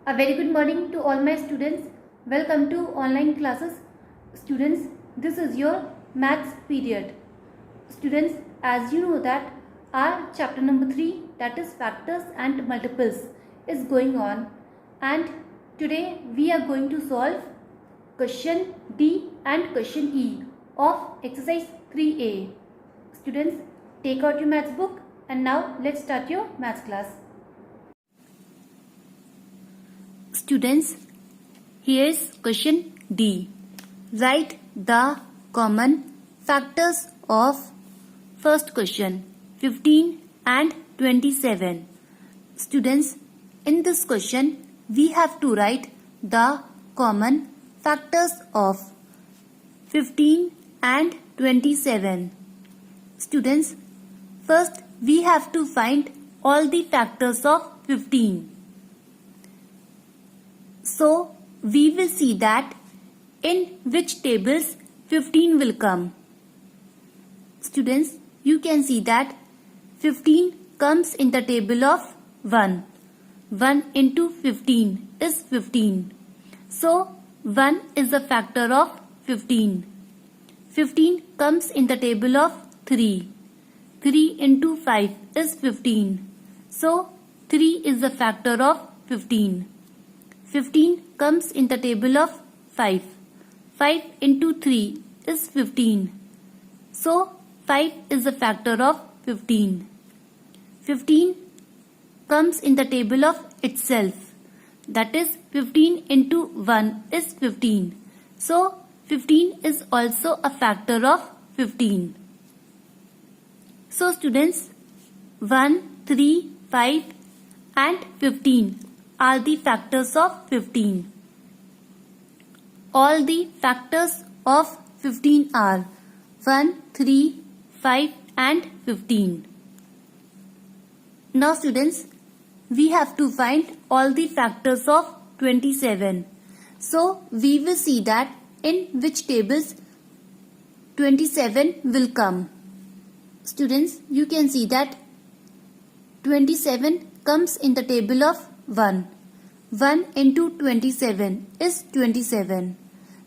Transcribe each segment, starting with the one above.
A very good morning to all my students. Welcome to online classes. Students, this is your maths period. Students, as you know that our chapter number 3, that is factors and multiples, is going on, and today we are going to solve question D and question E of exercise 3A. Students, take out your maths book and now let's start your maths class. Students, here's question D. Write the common factors of first question 15 and 27. Students, in this question we have to write the common factors of 15 and 27. Students, first we have to find all the factors of 15. So, we will see that in which tables 15 will come. Students, you can see that 15 comes in the table of 1. 1 into 15 is 15. So, 1 is a factor of 15. 15 comes in the table of 3. 3 into 5 is 15. So, 3 is a factor of 15. 15 comes in the table of 5. 5 into 3 is 15. So, 5 is a factor of 15. 15 comes in the table of itself. That is 15 into 1 is 15. So, 15 is also a factor of 15. So, students, 1, 3, 5 and 15 are the factors of 15. All the factors of 15 are 1, 3, 5 and 15. Now students, we have to find all the factors of 27. So we will see that in which tables 27 will come. Students, you can see that 27 comes in the table of 1. 1 into 27 is 27.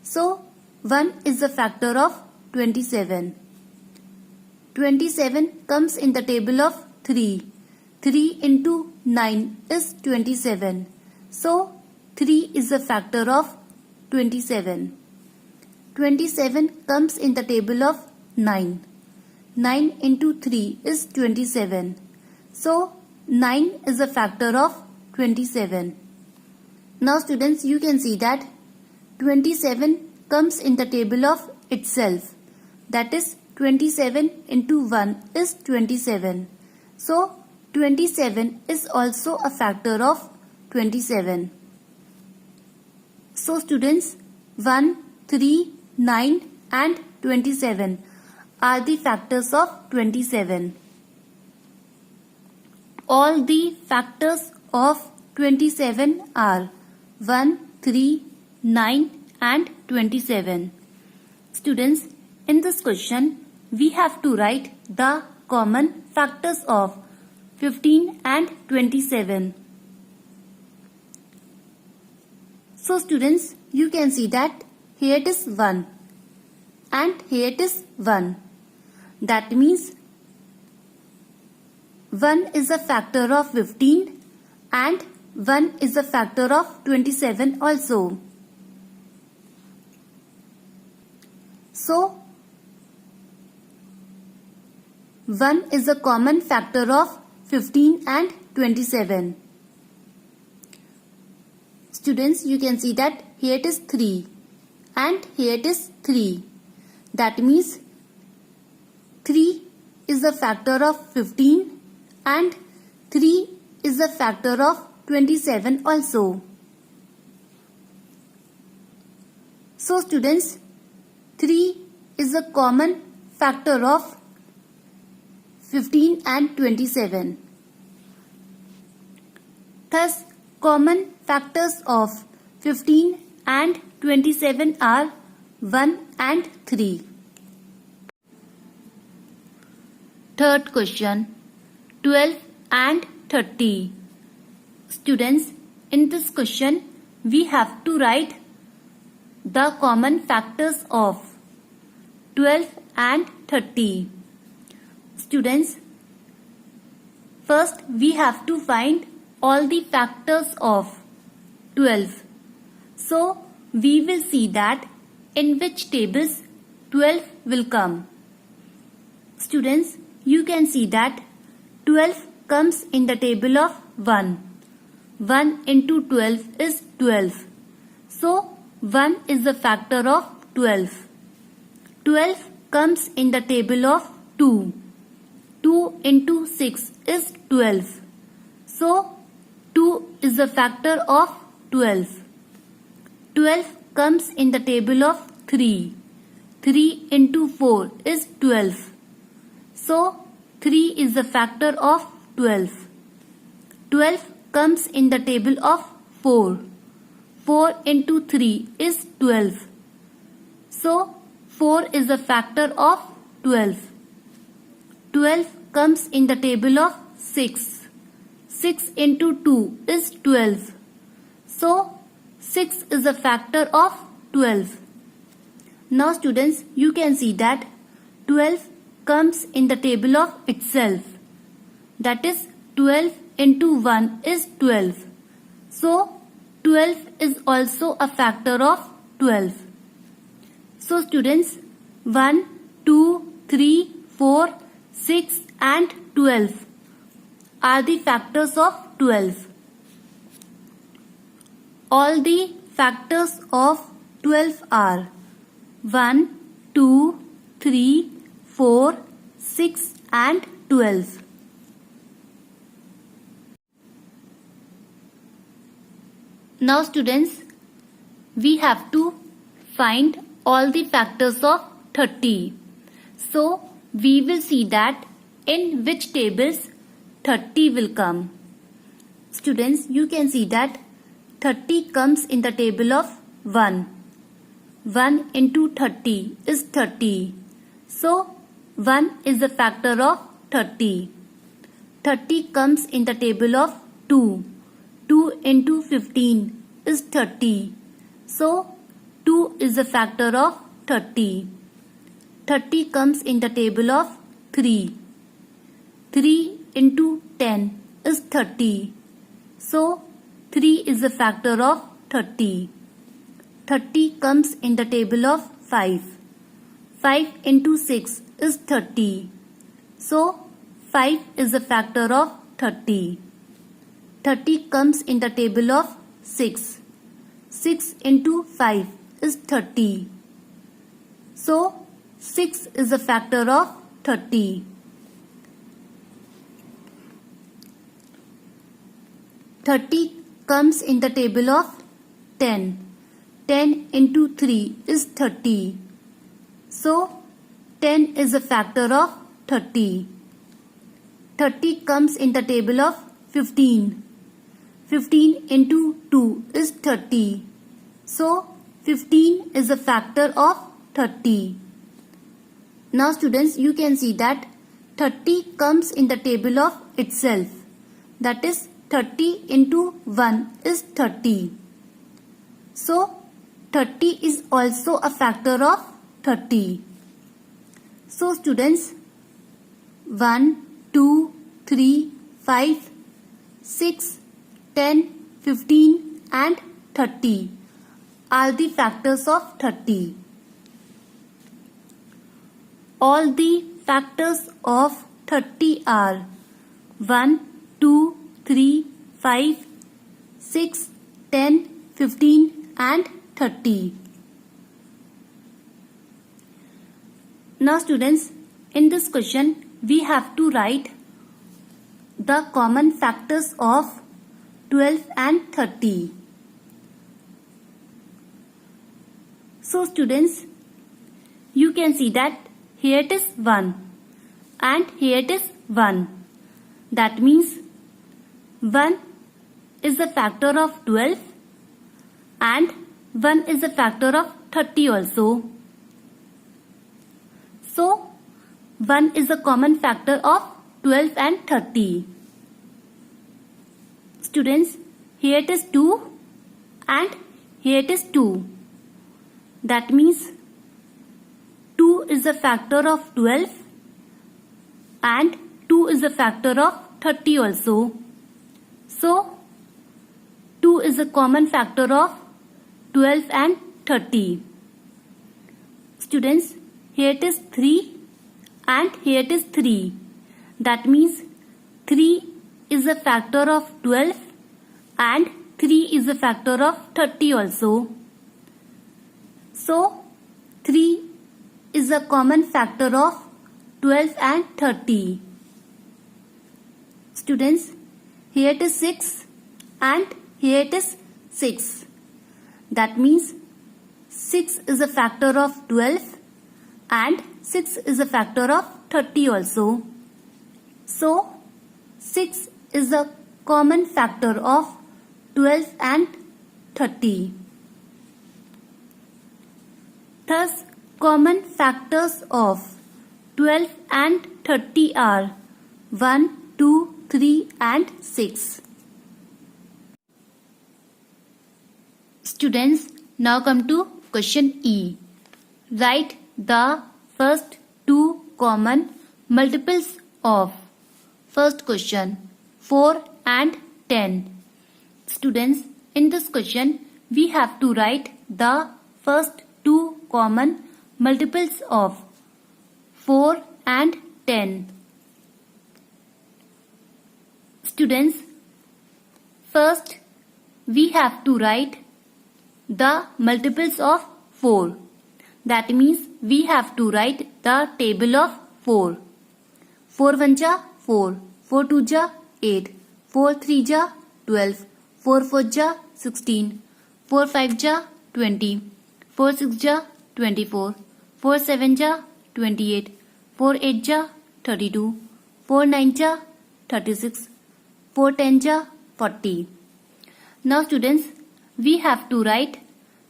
So, 1 is a factor of 27. 27 comes in the table of 3. 3 into 9 is 27. So, 3 is a factor of 27. 27 comes in the table of 9. 9 into 3 is 27. So, 9 is a factor of 27. Now students, you can see that 27 comes in the table of itself. That is 27 into 1 is 27. So, 27 is also a factor of 27. So students, 1, 3, 9 and 27 are the factors of 27. All the factors of 27 are 1, 3, 9 and 27. Students, in this question, we have to write the common factors of 15 and 27. So students, you can see that here it is 1 and here it is 1. That means 1 is a factor of 15 and 1 is a factor of 27 also. So, 1 is a common factor of 15 and 27. Students, you can see that here it is 3 and here it is 3. That means 3 is a factor of 15 and 3 is a factor of 27 also. So students, 3 is a common factor of 15 and 27. Thus, common factors of 15 and 27 are 1 and 3. Third question, 12 and 30. Students, in this question, we have to write the common factors of 12 and 30. Students, first we have to find all the factors of 12. So, we will see that in which tables 12 will come. Students, you can see that 12 comes in the table of 1. 1 into 12 is 12. So, 1 is the factor of 12. 12 comes in the table of 2. 2 into 6 is 12. So, 2 is the factor of 12. 12 comes in the table of 3. 3 into 4 is 12. So, 3 is the factor of 12. 12 comes in the table of 4. 4 into 3 is 12. So, 4 is the factor of 12. 12 comes in the table of 6. 6 into 2 is 12. So, 6 is a factor of 12. Now students, you can see that 12 comes in the table of itself. That is 12 into 1 is 12. So, 12 is also a factor of 12. So students, 1, 2, 3, 4, 6 and 12 are the factors of 12. All the factors of 12 are 1, 2, 3, 4, 6 and 12. Now students, we have to find all the factors of 30. So, we will see that in which tables 30 will come. Students, you can see that 30 comes in the table of 1. 1 into 30 is 30. So, 1 is the factor of 30. 30 comes in the table of 2. 2 into 15 is 30. So, 2 is the factor of 30. 30 comes in the table of 3. 3 into 10 is 30. So, 3 is the factor of 30. 30 comes in the table of 5. 5 into 6 is 30. So, 5 is the factor of 30. 30 comes in the table of 6. 6 into 5 is 30. So, 6 is a factor of 30. 30 comes in the table of 10. 10 into 3 is 30. So, 10 is a factor of 30. 30 comes in the table of 15. 15 into 2 is 30. So, 15 is a factor of 30. Now students, you can see that 30 comes in the table of itself. That is 30 into 1 is 30. So, 30 is also a factor of 30. So students, 1, 2, 3, 5, 6, 10, 15 and 30 are the factors of 30. All the factors of 30 are 1, 2, 3, 5, 6, 10, 15 and 30. Now students, in this question we have to write the common factors of 12 and 30. So students, you can see that here it is 1 and here it is 1. That means 1 is the factor of 12 and 1 is the factor of 30 also. So 1 is the common factor of 12 and 30. Students, here it is 2 and here it is 2. That means 2 is a factor of 12 and 2 is a factor of 30 also. So 2 is a common factor of 12 and 30. Students, here it is 3 and here it is 3. That means 3 is a factor of 12 and 3 is a factor of 30 also. So 3 is a common factor of 12 and 30. Students, here it is 6 and here it is 6. That means 6 is a factor of 12 and 6 is a factor of 30 also. So 6 is a common factor of 12 and 30. Thus, common factors of 12 and 30 are 1, 2, 3 and 6. Students, now come to question E. Write the first two common multiples of first question 4 and 10. Students, in this question we have to write the first two common multiples of 4 and 10. Students, first we have to write the multiples of 4. That means we have to write the table of 4. 4 1 ja 4, 4 2 ja 8, 4 3 ja 12, 4 4 ja 16, 4 5 ja 20, 4 6 ja 24, 4 7 ja 28, 4 8 ja 32, 4 9 ja 36, 4 10 ja 40. Now students, we have to write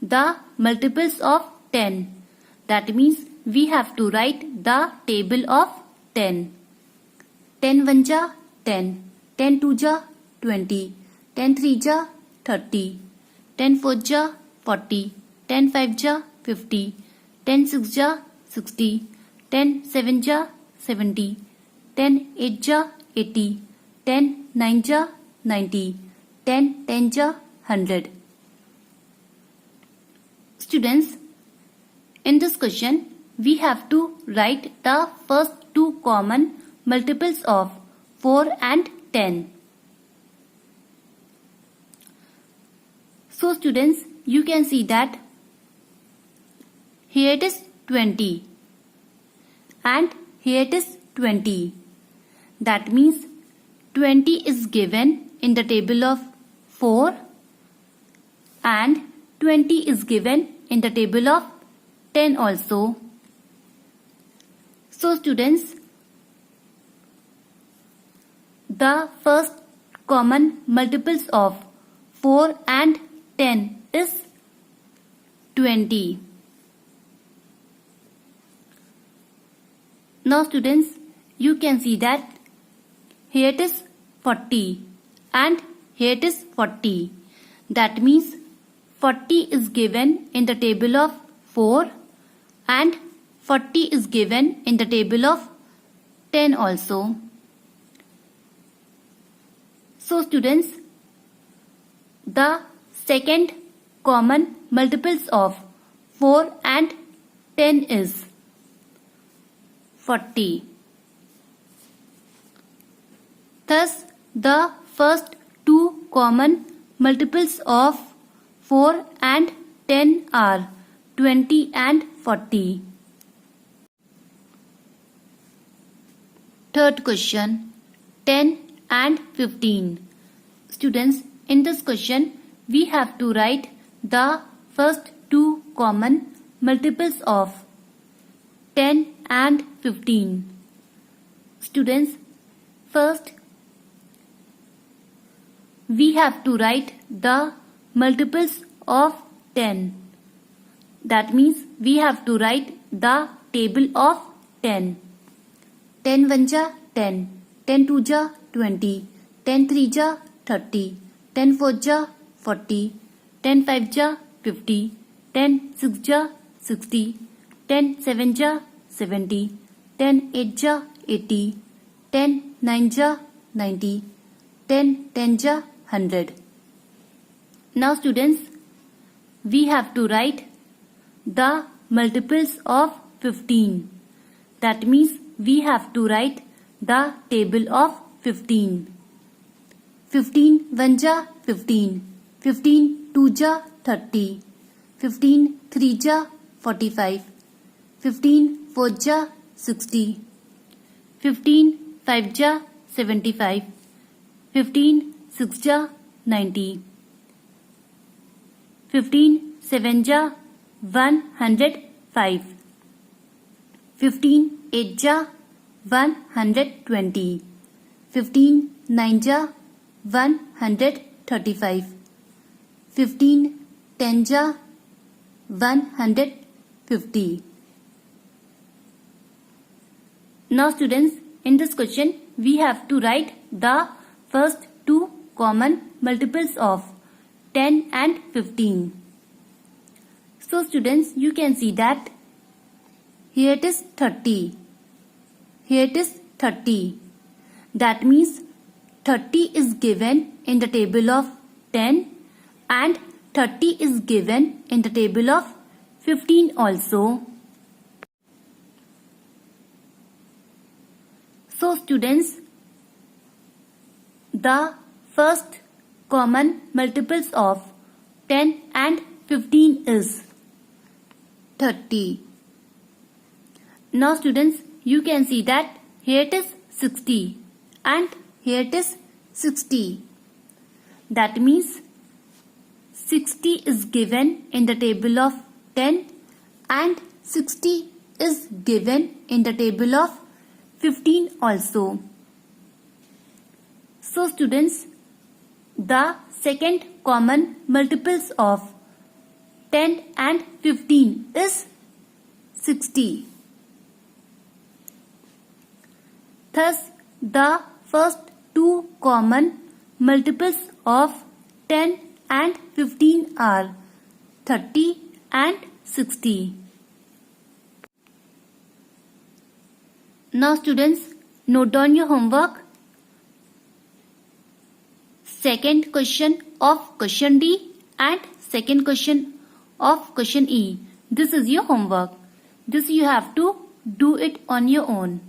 the multiples of 10. That means we have to write the table of 10. 10 1 ja 10, 10 2 ja 20, 10 3 ja 30, 10 4 ja 40, 10 5 ja 50, 10 6 ja 60, 10 7 ja 70, 10 8 ja 80, 10 9 ja 90, 10 10 ja 100. Students, in this question we have to write the first two common multiples of 4 and 10. So students, you can see that here it is 20 and here it is 20. That means 20 is given in the table of 4 and 20 is given in the table of 10 also. So students, the first common multiples of 4 and 10 is 20. Now students, you can see that here it is 40 and here it is 40. That means 40 is given in the table of 4 and 40 is given in the table of 10 also. So students, the second common multiples of 4 and 10 is 40. Thus, the first two common multiples of 4 and 10 are 20 and 40. Third question, 10 and 15. Students, in this question, we have to write the first two common multiples of 10 and 15. Students, first, we have to write the multiples of 10. That means we have to write the table of 10. 10 1 ja 10, 10 2 ja 20, 10 3 ja 30, 10 4 जा 40, 10 5 जा 50, 10 6 जा 60, 10 7 जा 70, 10 8 जा 80, 10 9 जा 90, 10 10 जा 100. Now students, we have to write the multiples of 15. That means we have to write the table of 15. 15 1 जा 15, 15 2 जा 30, 15 3 जा 45, 15 4 जा 60, 15 5 जा 75, 15 6 जा 90, 15 7 जा 105, 15 8 जा 120, 15 9 जा 135, 15 10 जा 150. Now students, in this question we have to write the first two common multiples of 10 and 15. So students, you can see that here it is 30. Here it is 30. That means 30 is given in the table of 10 and 30 is given in the table of 15 also. So students, the first common multiples of 10 and 15 is 30. Now students, you can see that here it is 60 and here it is 60. That means 60 is given in the table of 10 and 60 is given in the table of 15 also. So students, the second common multiples of 10 and 15 is 60. Thus, the first two common multiples of 10 and 15 are 30 and 60. Now students, note down your homework. Second question of question D and second question of question E. This is your homework. This you have to do it on your own.